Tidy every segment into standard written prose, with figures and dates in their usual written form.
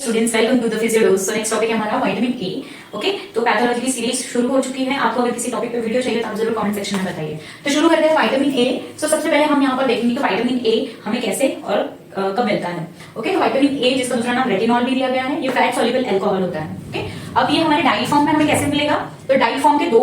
Students welcome to the physio dose. So next topic है हमारा vitamin A. Okay, तो pathology की series शुरू हो चुकी है। आपको अगर किसी टॉपिक पे वीडियो चाहिए तो आप जरूर कमेंट सेक्शन में बताइए। तो शुरू करते हैं विटामिन ए। सो सबसे पहले हम यहाँ पर देखेंगे कि विटामिन ए हमें कैसे और कब मिलता है। ओके, तो विटामिन ए जिसका दूसरा नाम रेटिनॉल भी दिया गया है, ये फैट सॉल्युबल अल्कोहल होता है। ओके, अब ये हमारे डाई फॉर्म में हमें कैसे मिलेगा? तो डाई फॉर्म के दो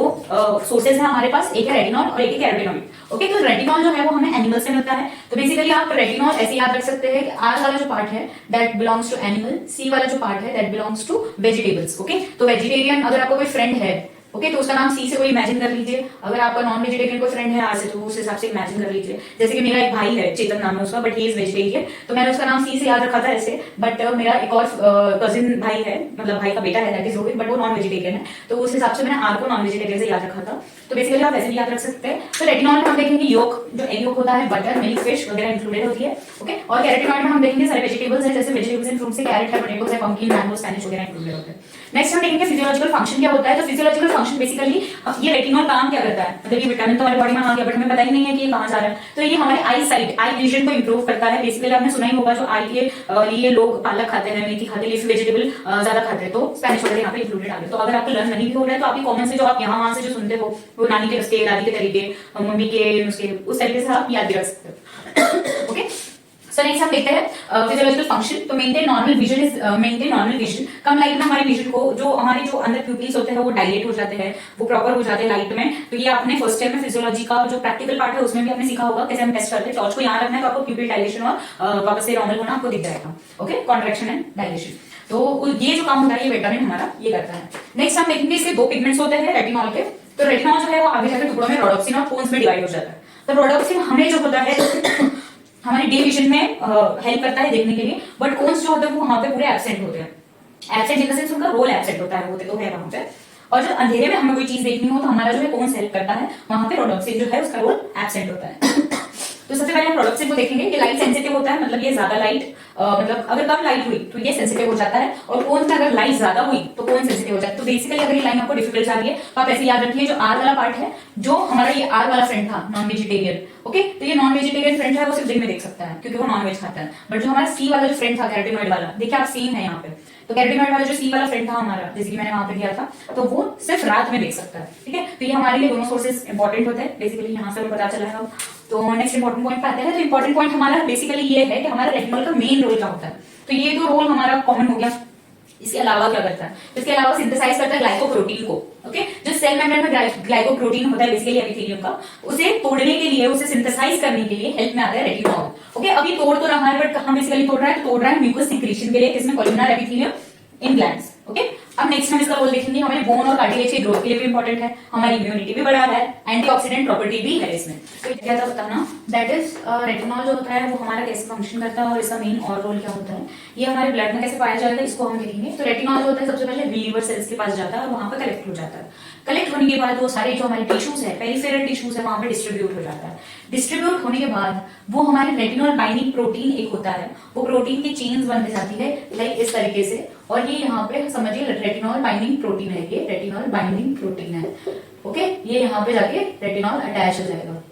सोर्सेज हैं हमारे पास, एक है रेटिनॉल और एक है कैरोटीनॉइड। ओके, तो रेटिनॉल जो है वो हमें एनिमल से मिलता है। तो बेसिकली आप रेटिनॉल ऐसे याद रख सकते हैं कि आर वाला जो पार्ट है that belongs to animal, C वाला जो पार्ट है that belongs to vegetables. Okay, तो वेजिटेरियन अगर आपको कोई फ्रेंड है, ओके, तो उसका नाम सी से कोई इमेजिन कर लीजिए। अगर आपका नॉन वेजिटेरियन कोई फ्रेंड है आर से, तो उस हिसाब से इमेजिन कर लीजिए। जैसे कि मेरा एक भाई है, चेतन नाम है उसका, बट ही इज वेजिटेरियन, तो मैंने उसका नाम सी से याद रखा था ऐसे। बट मेरा एक और कजिन भाई है, मतलब भाई का बेटा है, दैट इज रोहित, बट वो नॉन वेजिटेरियन है, तो उस हिसाब से मैंने आर को नॉन वेजिटेरियन से याद रखा था। तो बेसिकली आप ऐसे भी याद रख सकते हैं। तो रेटिनॉल में हम देखेंगे योग, जो एग योग होता है, बटर, मिल्क, फिश वगैरह इंक्लूडेड होती है। ओके, और कैरोटीनॉइड में हम देखेंगे सारे वेजिटेबल्स हैं, जैसे वेजिटेबल्स एंड फ्रूट्स से कैरेट है, पोटैटोस है, पंपकिन, मैंगो, स्पेनिश वगैरह इंक्लूडेड होते हैं। नेक्स्ट हम देखेंगे फिजियोलॉजिकल फंक्शन क्या होता है। तो फिजियोलॉजिकल फंक्शन बेसिकली ये रेटिनॉल काम क्या करता है, मतलब ये विटामिन तो हमारी बॉडी में आ गया, बट हमें पता ही नहीं है कि ये कहां जा रहा है। तो ये हमारे आई साइट, आई विजन को इंप्रूव करता है। बेसिकली आपने सुना ही होगा, जो आई के लिए लोग पालक खाते हैं, मेथी खाते हैं, लीफी वेजिटेबल ज्यादा खाते हैं, तो स्पेनिश वगैरह यहाँ पे इंक्लूडेड आ गए। तो अगर आपको लर्न नहीं भी हो रहा है तो आपकी कॉमन से जो आप यहाँ वहां से जो सुनते हो, वो नानी के नुस्खे, दादी के तरीके, मम्मी के नुस्खे, उस तरीके से आप याद भी रख सकते हो। ओके, सो नेक्स्ट हम देखते हैं फिजियोलॉजिकल फंक्शन। तो maintain normal vision is maintain normal vision. Come light में हमारे विजन को, जो हमारे जो अंदर प्यूपिल्स होते हैं वो डायलेट हो जाते हैं, वो प्रॉपर हो जाते हैं लाइट में। तो ये आपने फर्स्ट ईयर में फिजियोलॉजी का जो प्रैक्टिकल पार्ट है उसमें भी आपने सीखा होगा कैसे हम टेस्ट करते हैं। टॉर्च को यहाँ रखना है तो आपको प्यूपिल डायलेशन और वापस से नॉर्मल होना आपको दिख जाएगा। Okay, contraction and dilation. तो ये जो काम होता है ये विटामिन हमारा ये करता है। नेक्स्ट हम देखेंगे इसके दो पिगमेंट्स होते हैं रेटिनॉल के। तो रेटिनॉल जो है वो आगे जाकर टुकड़ों में रोडोप्सिन और कोन्स में डिवाइड हो जाता है। तो रोडोप्सिन हमें जो होता है हमारे डे विजन में हेल्प करता है देखने के लिए, बट कोन्स जो होते हैं वो वहां पे पूरे एब्सेंट होते हैं। एब्सेंट इन द सेंस उनका रोल एब्सेंट होता है, होते तो है वहां पे। और जब अंधेरे में हमें कोई चीज देखनी हो तो हमारा जो है कोन्स हेल्प करता है, वहां पे रोडोप्सिन जो है उसका रोल एब्सेंट होता है। तो सबसे पहले हम रोडोप्सिन को देखेंगे। ये लाइट सेंसिटिव होता है, मतलब ये ज्यादा लाइट, मतलब अगर कम लाइट हुई तो ये सेंसिटिव हो जाता है, और कोन में अगर लाइट ज्यादा हुई तो कोन सेंसिटिव हो जाता है। तो बेसिकली अगर ये लाइन आपको डिफिकल्ट आ रही है तो आप ऐसे याद रखिए, जो आर वाला पार्ट है, जो हमारा ये आर वाला फ्रेंड था नॉन वेजिटेरियन, ओके, तो ये नॉन वेजिटेरियन फ्रेंड है वो सिर्फ दिन में देख सकता है क्योंकि वो नॉन वेज खाता है। बट जो हमारा सी वाला जो फ्रेंड था कैरोटीनॉइड वाला, देखिए आप सेम है यहाँ पे। तो कैरोटीनॉइड वाला जो सी वाला फ्रेंड था हमारा, जैसे कि मैंने वहां पे दिया था, तो वो सिर्फ रात में देख सकता है। ठीक है, तो ये हमारे लिए दोनों सोर्सेज इंपॉर्टेंट होते हैं। बेसिकली यहाँ से हमें पता चला है। तो नेक्स्ट इंपॉर्टेंट पॉइंट पे आते हैं। तो इंपॉर्टेंट पॉइंट हमारा बेसिकली ये है कि हमारा रेटिनॉल का मेन रोल क्या होता है। तो ये तो रोल हमारा कॉमन हो गया। इसके अलावा क्या करता है? इसके अलावा सिंथेसाइज करता है ग्लाइकोप्रोटीन को। ओके, जो सेल मेम्ब्रेन में ग्लाइकोप्रोटीन होता है बेसिकली एपिथेलियम का, उसे तोड़ने के लिए, उसे सिंथेसाइज करने के लिए हेल्प में आता है रेटिनॉल। ओके, अभी तोड़ तो रहा है, बट कहां बेसिकली तोड़ रहा है? तो तोड़ रहा है म्यूकस सिक्रीशन के लिए, इसमें कोलिनर एपिथेलियम इन ग्लैंड्स। ओके, अब नेक्स्ट हम इसका रोल देखेंगे। हमारे बोन और कार्टिलेज की ग्रोथ के लिए भी इंपॉर्टेंट है, हमारी इम्यूनिटी भी बढ़ा है, एंटीऑक्सीडेंट प्रॉपर्टी भी है इसमें। तो क्या था बताना, दैट इज रेटिनॉल जो होता है वो हमारा कैसे फंक्शन करता है और इसका मेन और रोल क्या होता है, ये हमारे ब्लड में कैसे पाया जाएगा, इसको हम देखेंगे। तो रेटिनॉल जो होता है सबसे पहले लीवर सेल्स के पास जाता है और वहां पर कलेक्ट हो जाता है। कलेक्ट होने के बाद वो सारे जो हमारे टिश्यूज है, पेरिफेरल टिश्यूज है, वहां पर डिस्ट्रीब्यूट हो जाता है। डिस्ट्रीब्यूट होने के बाद वो हमारे रेटिनॉल बाइंडिंग प्रोटीन एक होता है, वो प्रोटीन की चेन्स बन जाती है लाइक इस तरीके से, और ये यहाँ पे समझिए रेटिनॉल बाइंडिंग प्रोटीन है, ये रेटिनॉल बाइंडिंग प्रोटीन है। ओके, ये यहाँ पे जाके रेटिनॉल अटैच हो जाएगा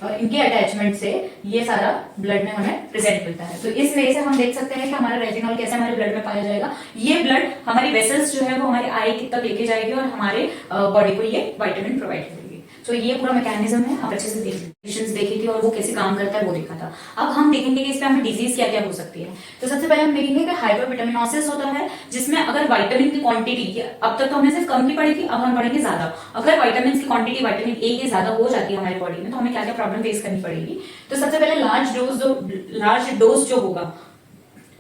और इनके अटैचमेंट से ये सारा ब्लड में हमें प्रेजेंट मिलता है। तो इस वजह से हम देख सकते हैं कि हमारा रेटिनॉल कैसे हमारे ब्लड में पाया जाएगा। ये ब्लड हमारी वेसल्स जो है वो हमारे आई तक लेके जाएगी और हमारे बॉडी को ये विटामिन प्रोवाइड करेगी। तो ये पूरा मैकेनिज्म है, आप अच्छे से देखी थी और वो कैसे काम करता है वो देखा था। अब हम देखेंगे कि इस पे हमें डिजीज क्या क्या हो सकती है। तो सबसे पहले हम देखेंगे कि हाइपरविटामिनोसिस होता है, जिसमें अगर विटामिन की क्वांटिटी, अब तक तो हमने सिर्फ कम की पढ़ी थी, अब हम पढ़ेंगे ज्यादा। अगर विटामिन की क्वांटिटी विटामिन ए की ज्यादा हो जाती है हमारी बॉडी में तो हमें क्या क्या प्रॉब्लम फेस करनी पड़ेगी। तो सबसे पहले लार्ज डोज जो होगा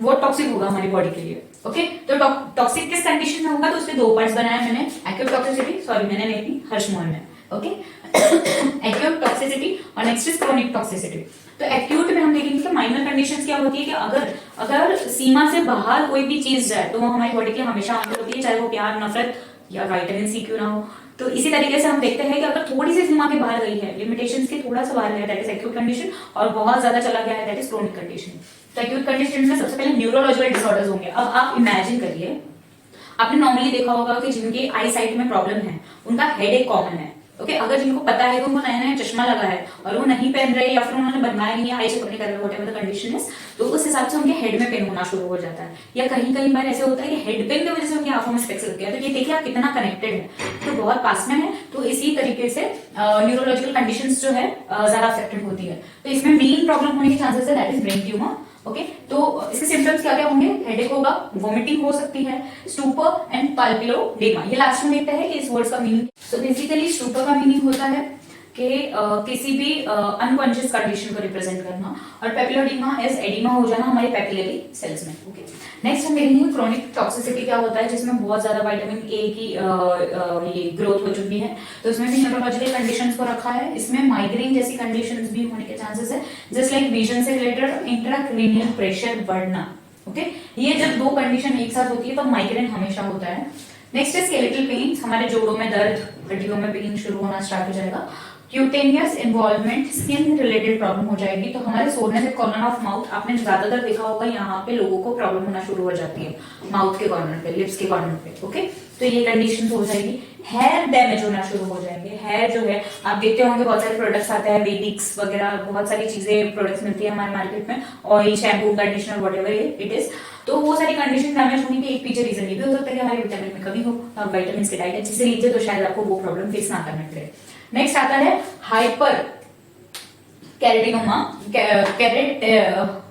वो टॉक्सिक होगा हमारी बॉडी के लिए। ओके, तो टॉक्सिक किस कंडीशन में होगा? तो उसके दो पार्ट्स बनाए मैंने, एक्यूट टॉक्सिसिटी, सॉरी मैंने नहीं, हर्षमोल ने। ओके, एक्यूट टॉक्सिसिटी और नेक्स्ट इज क्रोनिक टॉक्सिसिटी। तो एक्यूट में हम देखेंगे कि माइनर कंडीशंस क्या होती है कि अगर सीमा से बाहर कोई भी चीज जाए तो वो हमारी बॉडी के लिए हमेशा हार्मफुल होती है, चाहे वो प्यार, नफरत या विटामिन सी क्यों ना हो। तो इसी तरीके से हम देखते हैं कि अगर थोड़ी सी सीमा के बाहर गई है, लिमिटेशंस के थोड़ा सा बाहर गया, दैट इज एक्यूट कंडीशन, और बहुत ज्यादा चला गया है, दैट इज क्रोनिक कंडीशन। तो एक्यूट कंडीशन में सबसे पहले न्यूरोलॉजिकल डिसऑर्डर्स होंगे। अब आप इमेजिन करिए, आपने नॉर्मली देखा होगा कि जिनके आई साइट में प्रॉब्लम है उनका हेडेक कॉमन है। ओके अगर जिनको पता है कि उनको नया नया चश्मा लगा है और वो नहीं पहन रहे या फिर उन्होंने बनवाया नहीं है, आई चेकअप नहीं कर रहे, व्हाटएवर द कंडीशन इज, तो उस हिसाब से उनके हेड में पेन होना शुरू हो जाता है। या कहीं कहीं बार ऐसे होता है कि हेड पेन की वजह से उनकी आंखों में स्पेक्स लग गया। तो ये देखिए आप कितना कनेक्टेड है, तो बहुत पास में है। तो इसी तरीके से न्यूरोलॉजिकल कंडीशंस जो है ज्यादा अफेक्टेड होती है। तो इसमें मेन प्रॉब्लम होने के चांसेस है that is brain tumour. Okay तो इसके सिम्टम्स क्या क्या होंगे? हेडेक होगा, वोमिटिंग हो सकती है, स्टूपर एंड पाल्पिलोडेमा। ये लास्ट में देखते हैं कि इस वर्ड्स का मीनिंग। सो बेसिकली स्टूपर का मीनिंग होता है कि किसी भी अनकॉन्शियस कंडीशन को रिप्रेजेंट करना, और पेपिलोडेमा इज एडिमा हो जाना हमारे पेपिलरी सेल्स में। ओके नेक्स्ट हम देखेंगे क्रोनिक टॉक्सिसिटी क्या होता है, जिसमें बहुत ज्यादा विटामिन ए की ये ग्रोथ हो चुकी है। तो इसमें भी न्यूरोलॉजिकल कंडीशंस को रखा है। इसमें माइग्रेन जैसी कंडीशंस भी होने के चांसेस है, जस्ट लाइक विजन से रिलेटेड इंट्राक्रेनियल प्रेशर बढ़ना। ओके ये जब दो कंडीशन एक साथ होती है तो माइग्रेन हमेशा होता है। नेक्स्ट है स्केलेटल पेन, हमारे जोड़ों में दर्द, हड्डियों में पेन शुरू होना स्टार्ट हो जाएगा। Cutaneous involvement, skin related problem हो जाएगी। तो हमारे सोने से कॉर्नर ऑफ माउथ आपने ज्यादातर देखा होगा, यहाँ पे लोगों को प्रॉब्लम होना शुरू हो जाती है माउथ के कॉर्नर पे, लिप्स के कॉर्नर पे। ओके तो ये कंडीशन हो जाएगी। हेयर डैमेज होना शुरू हो जाएंगे। हेयर जो है आप देखते होंगे बहुत सारे प्रोडक्ट्स आते हैं, वेडिक्स वगैरह बहुत सारी चीजें प्रोडक्ट्स मिलती है हमारे मार्केट में, oil, shampoo, conditioner, whatever it is. तो वो सारी कंडीशन डैमेज होने के एक पीछे रीजन ये भी हो सकता है कि हमारे विटामिन में कमी हो, आप विटामिन की डाइट अच्छे से लीजिए तो शायद आपको वो प्रॉब्लम फेस ना करना पड़े। नेक्स्ट आता है हाइपर कैरोटिनोमा,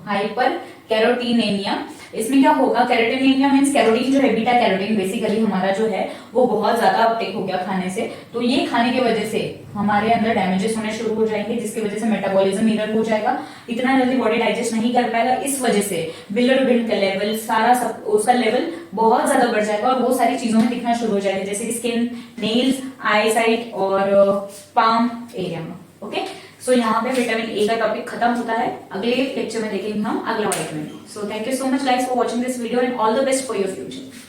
हाइपर कैरोटिनेमिया। इसमें क्या होगा? कैरोटिनेमिया मींस कैरोटीन जो है, बीटा कैरोटीन बेसिकली हमारा जो है वो बहुत ज्यादा अपटेक हो गया खाने से। तो ये खाने की वजह से हमारे अंदर डैमेजेस होने शुरू हो जाएंगे, जिसकी वजह से मेटाबॉलिज्म इरर हो जाएगा, इतना जल्दी बॉडी डाइजेस्ट नहीं कर पाएगा। इस वजह से बिलिरुबिन का लेवल, सारा सब उसका लेवल बहुत ज्यादा बढ़ जाएगा और वो सारी चीजों में दिखना शुरू हो जाएगा, जैसे स्किन, नेल्स, आई साइट और पाम एरिया में। ओके सो यहाँ पे विटामिन ए का टॉपिक खत्म होता है। अगले लेक्चर में देखेंगे हम अगला vitamin. So thank you so much guys for watching this video and all the best for your future.